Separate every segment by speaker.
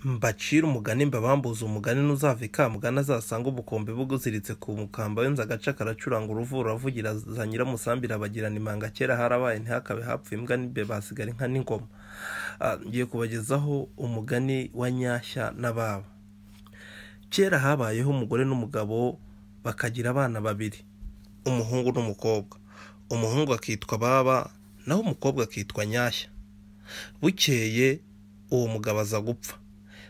Speaker 1: mbacira umugani mbabambuza umugani ntuzava ikamugani azasanga ubukombe buguziritse ku mukamba wenze agace karacuranga uruvu ruravugira za nyiramusambi irabagirana imanga kera harabaye ntihakabe hapfa imbwa n'ibe basigara inka n'ingoma. Ngiye kubagezaho umugani wa Nyashya na Baba. Kera habayeho umugore n'umugabo bakagira abana babiri, umuhungu n'umukobwa. Umuhungu akitwa Baba naho umukobwa akitwa Nyashya. Bukeye uwo mugabo aza gupfa.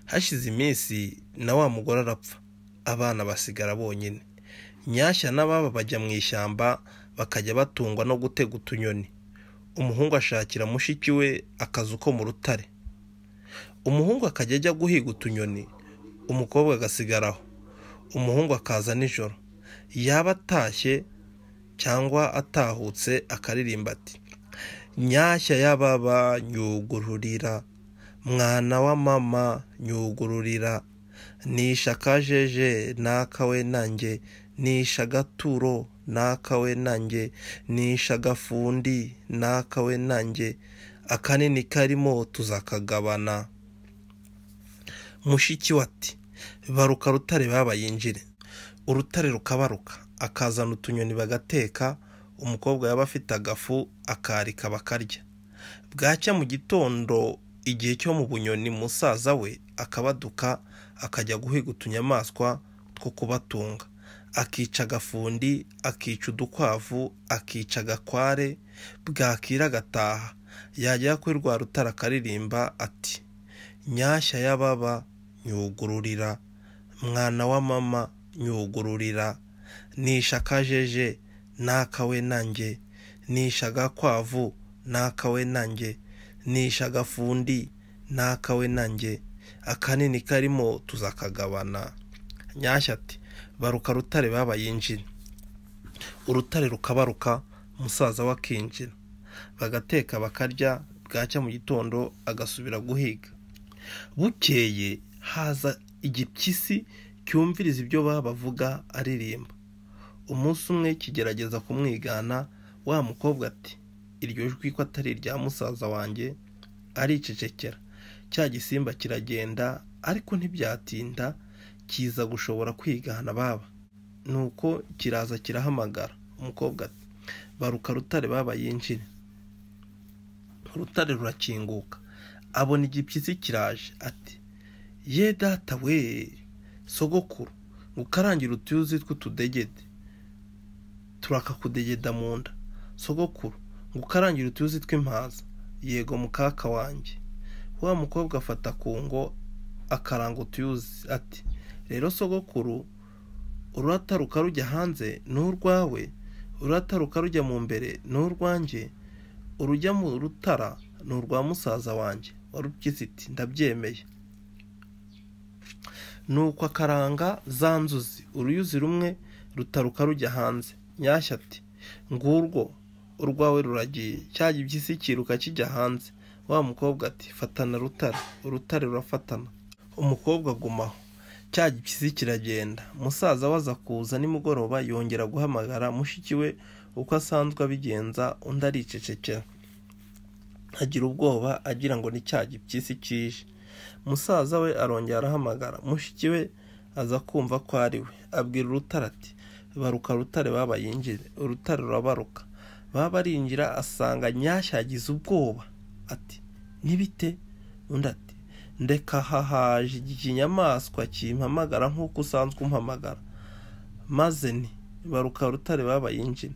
Speaker 1: Hashize iminsi na wa mugore arapfa, abana basigara bonyine. Nyashya na Baba bajya mu ishyamba bakajya batungwa no gutega utunyoni. Umuhungu ashakira mushiki we akazu ko mu rutare. Umuhungu akajya ajya guhiga utunyoni, umukobwa agasigaraho. Umuhungu akaza nijoro, yaba atashye cyangwa atahutse akaririmba ati: Nyashya ya Baba nyugururira, mwana wa mama nyugururira, nisha kajeje nakawe nanjye, nisha gaturo nakawe nanjye, nisha gafundi nakawe nanjye, akanini karimo tuzakagabana. Mushiki we ati: baruka rutare Baba yinjire. Urutare rukabaruka, akazana utunyoni bagateka. Umukobwa yaba afite agafu akarika bakarya. Bwacya mu gitondo igihe cyo mu bunyoni musaza we akabaduka akajya guhiga utunyamaswa two kubatunga. Akica agafundi, akica udukwavu, akica agakware, bwakira agataha. Yajya kuri rwa rutare akaririmba ati: Nyashya ya Baba nyugururira, mwana wa mama nyugururira, nisha kajeje nakawe nanjye, nisha gakwavu nakawe nanjye, nisha gafundi nakawe nanjye, akanini karimo tuzakagabana. Nyashya ati: baruka rutare Baba yinjire. Urutare rukabaruka, musaza we akinjira, bagateka bakarya. Bwacya mu gitondo agasubira guhiga. Bukeye haza igipyisi cyumviriza ibyo Baba bavuga aririmba. Umunsi umwe kigerageza kumwigana. Wa mukobwa ati: iryo jwi ko atari irya musaza wanjye. Aricecekera. Cya gisimba kiragenda, ariko ntibyatinda kiza gushobora kwigana Baba. Nuko kiraza kirahamagara umukobwa ati: baruka rutare Baba yinjire. Urutare rurakinguka, abona igipyisi kiraje ati: ye data we sogokuru, ngukarangira utuyuzi tw'utudegede turakakudegeda mu nda. Sogokuru, ngukarangira utuyuzi tw'impaza. Yego mukaka wanjye. Wa mukobwa afata kungo akaranga utuyuzi ati: rero sogokuru, urataruka rujya hanze n'urwawe, urataruka rujya mu mbere n'urwanjye, urujya mu rutara n'urwa musaza wanjye. Warupyisi iti: ndabyemeye. Nuko akaranga za nzuzi, uruyuzi rumwe rutaruka rujya hanze. Nyashya ati: ngurwo urwawe ruragiye. Cya gipyisi kiruka kijya hanze. Wa mukobwa ati: fatana rutare. Urutare rurafatana, umukobwa agumaho. Cya gipyisi kiragenda. Musaza we aza kuza nimugoroba yongera guhamagara mushiki we uko asanzwe abigenza. Undi aricecekera, agira ubwoba agira ngo ni cya gipyisi kije. Musaza we arongera arahamagara mushiki we, aza kumva ko ari we. Abwira urutare ati: baruka rutare Baba yinjire. Urutare rurabaruka. Baba arinjira asanga Nyashya yagize ubwoba ati: nibite? Undi ati: ndeka hahaje ikinyamaswa kimpamagara nk'uko usanzwe umpamagara. Maze ni baruka rutare Baba yinjire.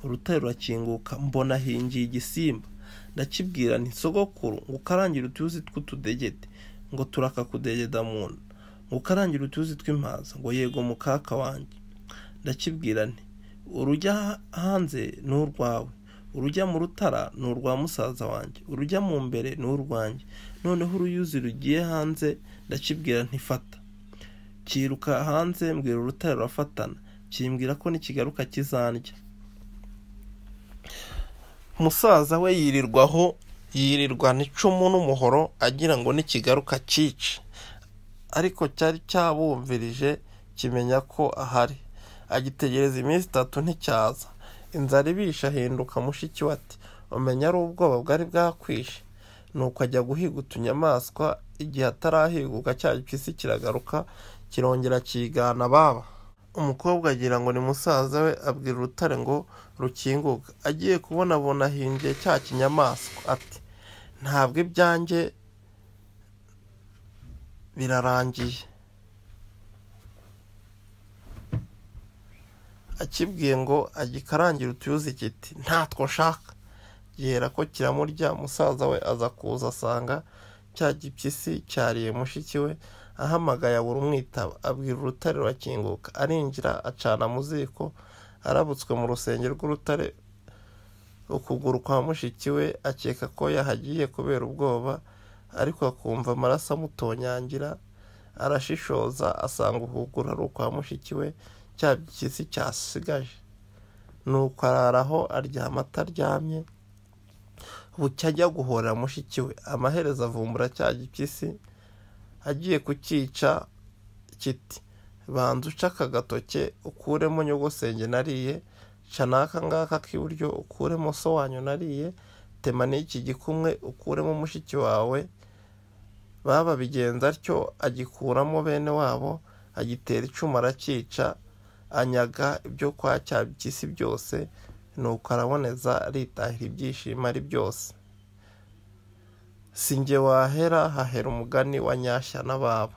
Speaker 1: Urutare rurakinguka, mbona hingiye igisimba. Ndakibwira nti: sogokuru, ngukarangira utuyuzi tw'utudegede, ngo turakakudegeda mu nda. Ngukarangira utuyuzi tw'impaza, ngo yego mukaka wanjye. Ndakibwira nti: urujya hanze n'urwawe, urujya mu rutara n'urwa musaza wanjye, urujya mu mbere n'urwanjye. Noneho uruyuzi rugiye hanze ndakibwira nti: fata. Kiruka hanze, mbwira urutare rurafatana, kimbwira ko nikigaruka kizandya. Musaza we yirirwaho, yirirwana icumu n'umuhoro agira ngo nikigaruka cice, ariko cyari cyabumvirije kimenya ko ahari. Agitegereza iminsi 3 nticyaza. Inzara ibisha ahinduka mushiki we ati: umenya ari ubwoba bwari bwakwishe. nuko ajya guhiga utunyamaswa. Igihe atarahiguka cya gipyisi kiragaruka kirongera kigana baba. Umukobwa agira ngo ni musaza we, abwira urutare ngo rukinguke. Agiye kubona hinjiye cya kinyamaswa, ati ntabwo ibyanjye birarangiye. Akibwiye ngo agikarangire utuyuzi, kiti ntatwo nshaka. Gihera ko kiramurya. Musaza we aza kuza asanga cya gipyisi cyariye mushiki we. Ahamagaye abura umwitaba. Abwira urutare rurakinguka. Arinjira acana mu ziko. Arabutswe mu rusenge rw'urutare ukuguru kwa mushiki we, akeka ko yahagiye kubera ubwoba, ariko akumva amaraso amutonyangira. Arashishoza asanga ukuguru ari ukwa mushiki we cya gipyisi cyasigaje. Nuko araraho aryama ataryamye. Bucya ajya guhorera mushiki we. Amaherezo avumbura cya gipyisi. Agiye kucyica, kiti banza uca aka gatoke ukuremo nyogosenge nariye, ca n'aka ngaka k'iburyo ukuremo so wanyu nariye, tema n'iki gikumwe ukuremo mushiki wawe. Baba bigenza atyo, agikuramo bene wabo, agitera icumu aracyica, anyaga ibyo kwa cya gipyisi byose. Nuko araboneza aritahira ibyishimo ari byose. Si njye wahera, hahera umugani wa Nyashya na Baba.